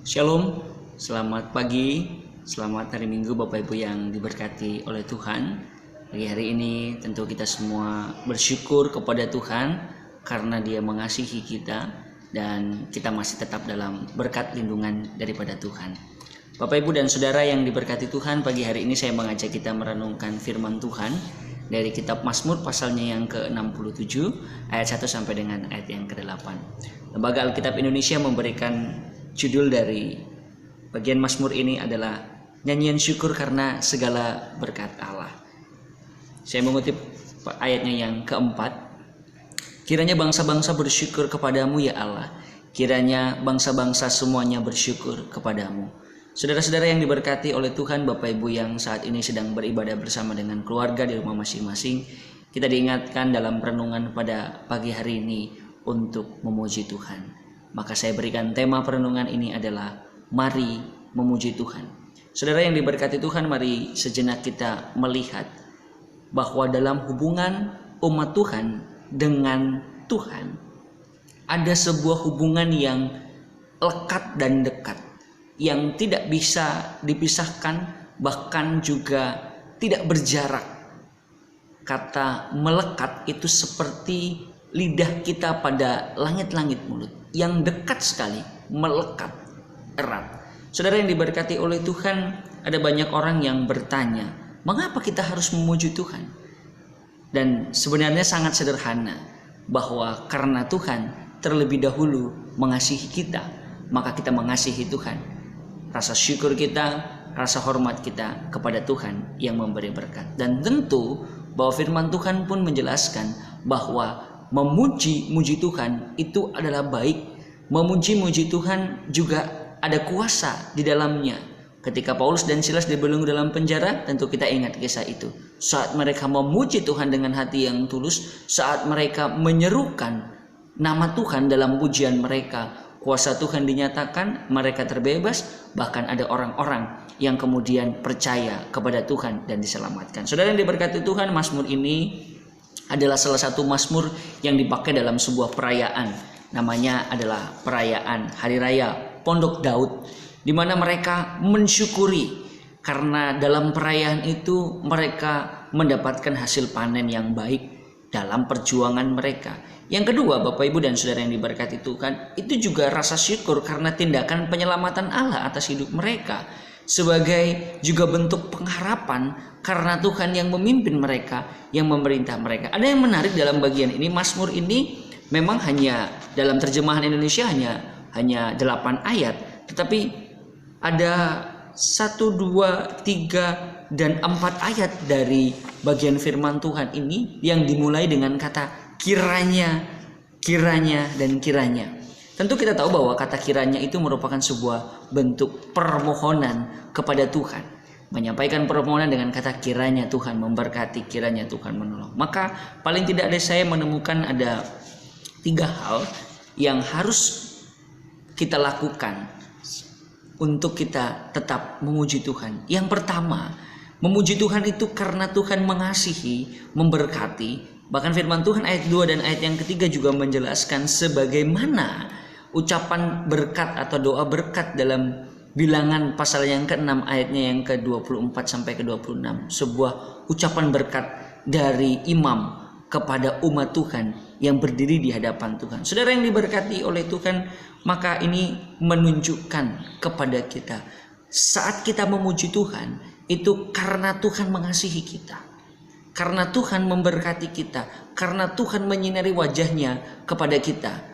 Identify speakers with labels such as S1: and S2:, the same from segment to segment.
S1: Shalom, selamat pagi, selamat hari Minggu Bapak Ibu yang diberkati oleh Tuhan. Pagi hari ini tentu kita semua bersyukur kepada Tuhan karena Dia mengasihi kita dan kita masih tetap dalam berkat lindungan daripada Tuhan. Bapak Ibu dan Saudara yang diberkati Tuhan, pagi hari ini saya mengajak kita merenungkan firman Tuhan dari kitab Mazmur pasalnya yang ke-67 ayat 1 sampai dengan ayat yang ke-8. Lembaga Alkitab Indonesia memberikan judul dari bagian Mazmur ini adalah nyanyian syukur karena segala berkat Allah. Saya mengutip ayatnya yang keempat. Kiranya bangsa-bangsa bersyukur kepadamu ya Allah. Kiranya bangsa-bangsa semuanya bersyukur kepadamu. Saudara-saudara yang diberkati oleh Tuhan, Bapak Ibu yang saat ini sedang beribadah bersama dengan keluarga di rumah masing-masing, kita diingatkan dalam renungan pada pagi hari ini untuk memuji Tuhan. Maka saya berikan tema perenungan ini adalah mari memuji Tuhan. Saudara yang diberkati Tuhan, mari sejenak kita melihat bahwa dalam hubungan umat Tuhan dengan Tuhan ada sebuah hubungan yang lekat dan dekat, yang tidak bisa dipisahkan, bahkan juga tidak berjarak. Kata melekat itu seperti lidah kita pada langit-langit mulut, yang dekat sekali, melekat erat. Saudara yang diberkati oleh Tuhan, ada banyak orang yang bertanya, mengapa kita harus memuji Tuhan? Dan sebenarnya sangat sederhana, bahwa karena Tuhan terlebih dahulu mengasihi kita, maka kita mengasihi Tuhan. Rasa syukur kita, rasa hormat kita kepada Tuhan yang memberi berkat. Dan tentu bahwa firman Tuhan pun menjelaskan bahwa memuji-muji Tuhan itu adalah baik. Memuji-muji Tuhan juga ada kuasa di dalamnya. Ketika Paulus dan Silas dibelenggu dalam penjara, tentu kita ingat kisah itu. Saat mereka memuji Tuhan dengan hati yang tulus, saat mereka menyerukan nama Tuhan dalam pujian mereka, kuasa Tuhan dinyatakan, mereka terbebas, bahkan ada orang-orang yang kemudian percaya kepada Tuhan dan diselamatkan. Saudara yang diberkati Tuhan, Mazmur ini adalah salah satu mazmur yang dipakai dalam sebuah perayaan. Namanya adalah perayaan Hari Raya Pondok Daud, di mana mereka mensyukuri karena dalam perayaan itu mereka mendapatkan hasil panen yang baik dalam perjuangan mereka. Yang kedua, Bapak Ibu dan Saudara yang diberkati Tuhan, itu juga rasa syukur karena tindakan penyelamatan Allah atas hidup mereka, sebagai juga bentuk pengharapan karena Tuhan yang memimpin mereka, yang memerintah mereka. Ada yang menarik dalam bagian ini, Mazmur ini memang hanya dalam terjemahan Indonesia hanya 8 ayat, tetapi ada 1, 2, 3, dan 4 ayat dari bagian firman Tuhan ini yang dimulai dengan kata kiranya, kiranya, dan kiranya. Tentu kita tahu bahwa kata kiranya itu merupakan sebuah bentuk permohonan kepada Tuhan. Menyampaikan permohonan dengan kata kiranya Tuhan memberkati, kiranya Tuhan menolong. Maka paling tidak saya menemukan ada 3 hal yang harus kita lakukan untuk kita tetap memuji Tuhan. Yang pertama, memuji Tuhan itu karena Tuhan mengasihi, memberkati. Bahkan firman Tuhan ayat 2 dan ayat yang ketiga juga menjelaskan sebagaimana ucapan berkat atau doa berkat dalam Bilangan pasal yang ke-6 ayatnya yang ke-24 sampai ke-26. Sebuah ucapan berkat dari imam kepada umat Tuhan yang berdiri di hadapan Tuhan. Saudara yang diberkati oleh Tuhan, maka ini menunjukkan kepada kita saat kita memuji Tuhan itu karena Tuhan mengasihi kita, karena Tuhan memberkati kita, karena Tuhan menyinari wajahnya kepada kita.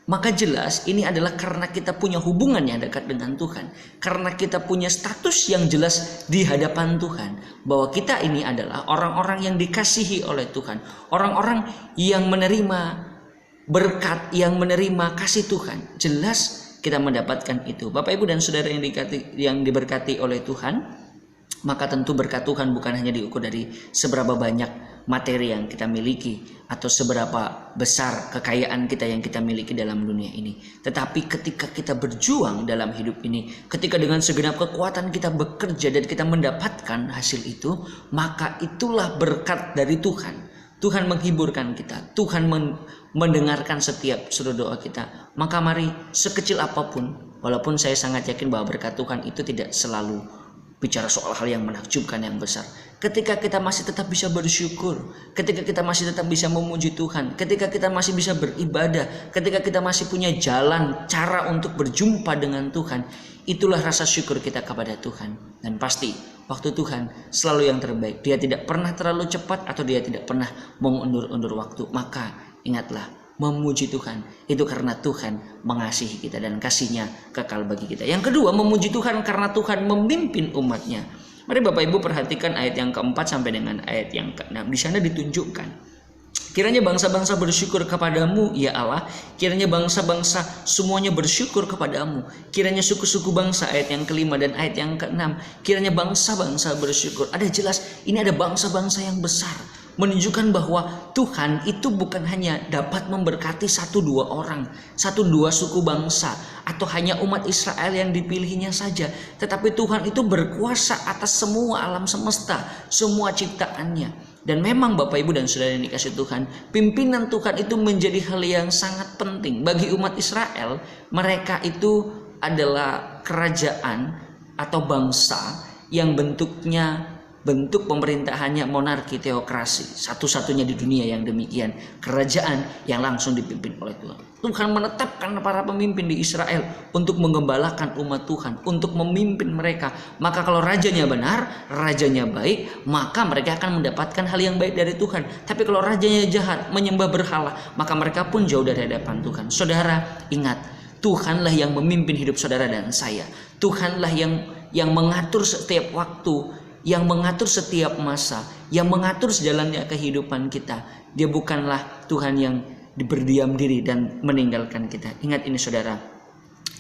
S1: Maka jelas ini adalah karena kita punya hubungan yang dekat dengan Tuhan, karena kita punya status yang jelas di hadapan Tuhan, bahwa kita ini adalah orang-orang yang dikasihi oleh Tuhan, orang-orang yang menerima berkat, yang menerima kasih Tuhan. Jelas kita mendapatkan itu. Bapak Ibu dan Saudara yang diberkati oleh Tuhan, maka tentu berkat Tuhan bukan hanya diukur dari seberapa banyak materi yang kita miliki atau seberapa besar kekayaan kita yang kita miliki dalam dunia ini, tetapi ketika kita berjuang dalam hidup ini, ketika dengan segenap kekuatan kita bekerja dan kita mendapatkan hasil itu, maka itulah berkat dari Tuhan. Tuhan menghiburkan kita, Tuhan mendengarkan setiap seru doa kita. Maka mari sekecil apapun Walaupun saya sangat yakin bahwa berkat Tuhan itu tidak selalu bicara soal hal yang menakjubkan yang besar. Ketika kita masih tetap bisa bersyukur, ketika kita masih tetap bisa memuji Tuhan, ketika kita masih bisa beribadah, ketika kita masih punya jalan, cara untuk berjumpa dengan Tuhan, itulah rasa syukur kita kepada Tuhan. Dan pasti waktu Tuhan selalu yang terbaik. Dia tidak pernah terlalu cepat atau dia tidak pernah mengundur-undur waktu. Maka ingatlah, memuji Tuhan itu karena Tuhan mengasihi kita dan kasih-Nya kekal bagi kita. Yang kedua, memuji Tuhan karena Tuhan memimpin umat-Nya. Mari Bapak Ibu perhatikan ayat yang keempat sampai dengan ayat yang keenam. Di sana ditunjukkan, kiranya bangsa-bangsa bersyukur kepadamu ya Allah, kiranya bangsa-bangsa semuanya bersyukur kepadamu, kiranya suku-suku bangsa, ayat yang kelima dan ayat yang keenam, kiranya bangsa-bangsa bersyukur. Ada jelas ini ada bangsa-bangsa yang besar, menunjukkan bahwa Tuhan itu bukan hanya dapat memberkati 1-2 orang, 1-2 suku bangsa, atau hanya umat Israel yang dipilihnya saja, tetapi Tuhan itu berkuasa atas semua alam semesta, semua ciptaannya. Dan memang Bapak Ibu dan Saudara yang dikasihi Tuhan, pimpinan Tuhan itu menjadi hal yang sangat penting bagi umat Israel. Mereka itu adalah kerajaan atau bangsa yang bentuk pemerintahannya monarki teokrasi, satu-satunya di dunia yang demikian, kerajaan yang langsung dipimpin oleh Tuhan. Tuhan menetapkan para pemimpin di Israel untuk menggembalakan umat Tuhan, untuk memimpin mereka. Maka kalau rajanya benar, rajanya baik, maka mereka akan mendapatkan hal yang baik dari Tuhan. Tapi kalau rajanya jahat, menyembah berhala, maka mereka pun jauh dari hadapan Tuhan. Saudara, ingat, Tuhanlah yang memimpin hidup saudara dan saya. Tuhanlah yang mengatur setiap waktu, yang mengatur setiap masa, yang mengatur sejalannya kehidupan kita. Dia bukanlah Tuhan yang berdiam diri dan meninggalkan kita. Ingat ini saudara,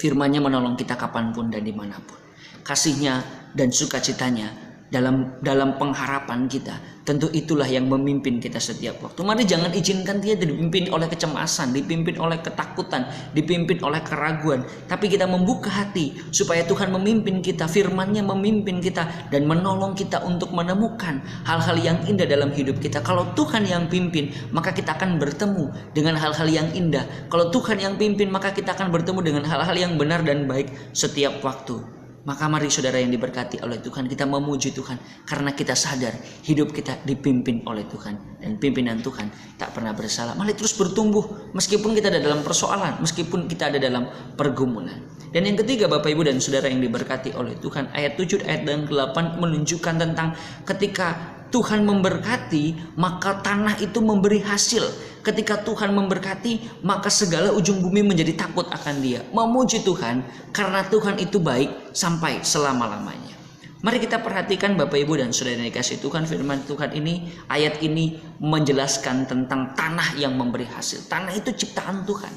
S1: firman-Nya menolong kita kapanpun dan dimanapun. Kasih-Nya dan sukacitanya dalam pengharapan kita, tentu itulah yang memimpin kita setiap waktu. Mari jangan izinkan dia dipimpin oleh kecemasan, dipimpin oleh ketakutan, dipimpin oleh keraguan, tapi kita membuka hati supaya Tuhan memimpin kita, firman-Nya memimpin kita dan menolong kita untuk menemukan hal-hal yang indah dalam hidup kita. Kalau Tuhan yang pimpin, maka kita akan bertemu dengan hal-hal yang indah. Kalau Tuhan yang pimpin, maka kita akan bertemu dengan hal-hal yang benar dan baik setiap waktu. Maka mari saudara yang diberkati oleh Tuhan, kita memuji Tuhan karena kita sadar hidup kita dipimpin oleh Tuhan, dan pimpinan Tuhan tak pernah bersalah. Mari terus bertumbuh meskipun kita ada dalam persoalan, meskipun kita ada dalam pergumulan. Dan yang ketiga Bapak Ibu dan saudara yang diberkati oleh Tuhan, ayat 7 ayat 8 menunjukkan tentang ketika Tuhan memberkati, maka tanah itu memberi hasil. Ketika Tuhan memberkati, maka segala ujung bumi menjadi takut akan Dia. Memuji Tuhan karena Tuhan itu baik sampai selama-lamanya. Mari kita perhatikan Bapak Ibu dan Saudara yang dikasihi Tuhan, firman Tuhan ini, ayat ini menjelaskan tentang tanah yang memberi hasil. Tanah itu ciptaan Tuhan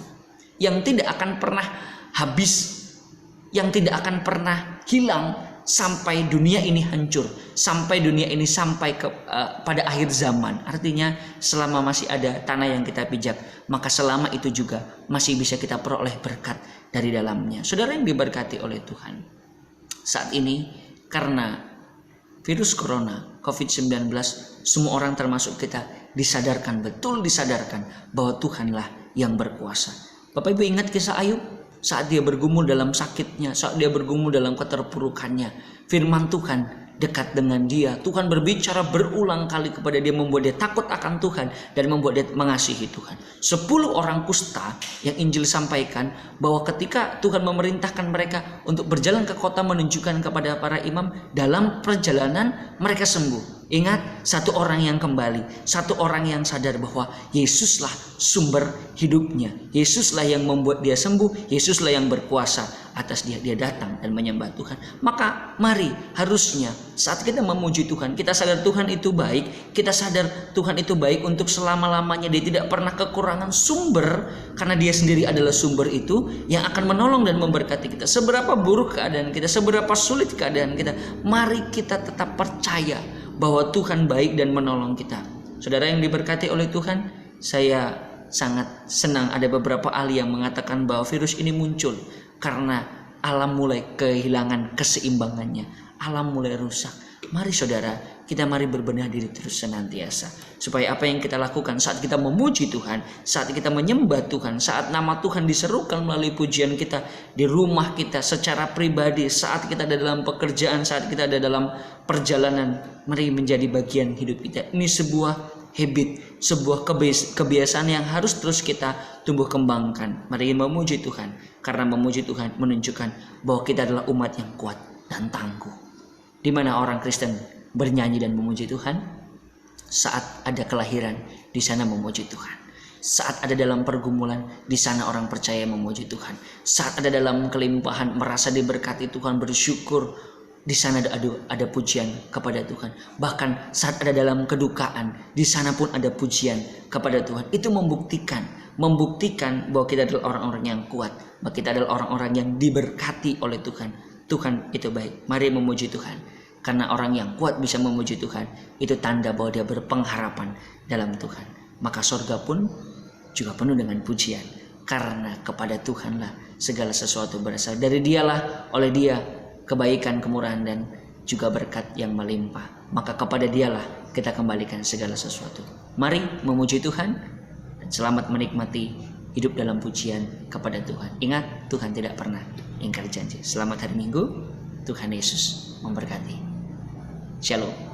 S1: yang tidak akan pernah habis, yang tidak akan pernah hilang sampai dunia ini hancur, sampai dunia ini sampai pada akhir zaman. Artinya selama masih ada tanah yang kita pijak, maka selama itu juga masih bisa kita peroleh berkat dari dalamnya. Saudara yang diberkati oleh Tuhan, saat ini karena virus corona COVID-19, semua orang termasuk kita disadarkan, betul disadarkan bahwa Tuhanlah yang berkuasa. Bapak Ibu ingat kisah Ayub? Saat dia bergumul dalam sakitnya, saat dia bergumul dalam keterpurukannya, firman Tuhan dekat dengan dia. Tuhan berbicara berulang kali kepada dia, membuat dia takut akan Tuhan dan membuat dia mengasihi Tuhan. 10 orang kusta yang Injil sampaikan bahwa ketika Tuhan memerintahkan mereka untuk berjalan ke kota menunjukkan kepada para imam, dalam perjalanan mereka sembuh. Ingat, satu orang yang kembali, satu orang yang sadar bahwa Yesuslah sumber hidupnya, Yesuslah yang membuat dia sembuh, Yesuslah yang berkuasa atas dia. Dia datang dan menyembah Tuhan. Maka mari, harusnya saat kita memuji Tuhan, kita sadar Tuhan itu baik, kita sadar Tuhan itu baik untuk selama-lamanya. Dia tidak pernah kekurangan sumber, karena Dia sendiri adalah sumber itu yang akan menolong dan memberkati kita. Seberapa buruk keadaan kita, seberapa sulit keadaan kita, mari kita tetap percaya bahwa Tuhan baik dan menolong kita. Saudara yang diberkati oleh Tuhan, saya sangat senang ada beberapa ahli yang mengatakan bahwa virus ini muncul karena alam mulai kehilangan keseimbangannya, alam mulai rusak. Mari saudara, kita mari berbenah diri terus senantiasa. Supaya apa yang kita lakukan saat kita memuji Tuhan, saat kita menyembah Tuhan, saat nama Tuhan diserukan melalui pujian kita di rumah kita secara pribadi, saat kita ada dalam pekerjaan, saat kita ada dalam perjalanan, mari menjadi bagian hidup kita. Ini sebuah habit, sebuah kebiasaan yang harus terus kita tumbuh kembangkan. Mari memuji Tuhan, karena memuji Tuhan menunjukkan bahwa kita adalah umat yang kuat dan tangguh. Di mana orang Kristen bernyanyi dan memuji Tuhan? Saat ada kelahiran, di sana memuji Tuhan. Saat ada dalam pergumulan, di sana orang percaya memuji Tuhan. Saat ada dalam kelimpahan, merasa diberkati Tuhan, bersyukur, di sana ada pujian kepada Tuhan. Bahkan saat ada dalam kedukaan, di sana pun ada pujian kepada Tuhan. Itu membuktikan bahwa kita adalah orang-orang yang kuat, bahwa kita adalah orang-orang yang diberkati oleh Tuhan. Tuhan itu baik. Mari memuji Tuhan. Karena orang yang kuat bisa memuji Tuhan, itu tanda bahwa dia berpengharapan dalam Tuhan. Maka surga pun juga penuh dengan pujian. Karena kepada Tuhanlah segala sesuatu berasal. Dari Dialah, oleh Dia kebaikan, kemurahan, dan juga berkat yang melimpah. Maka kepada Dialah kita kembalikan segala sesuatu. Mari memuji Tuhan dan selamat menikmati hidup dalam pujian kepada Tuhan. Ingat, Tuhan tidak pernah ingkar janji. Selamat hari Minggu. Tuhan Yesus memberkati. Shalom.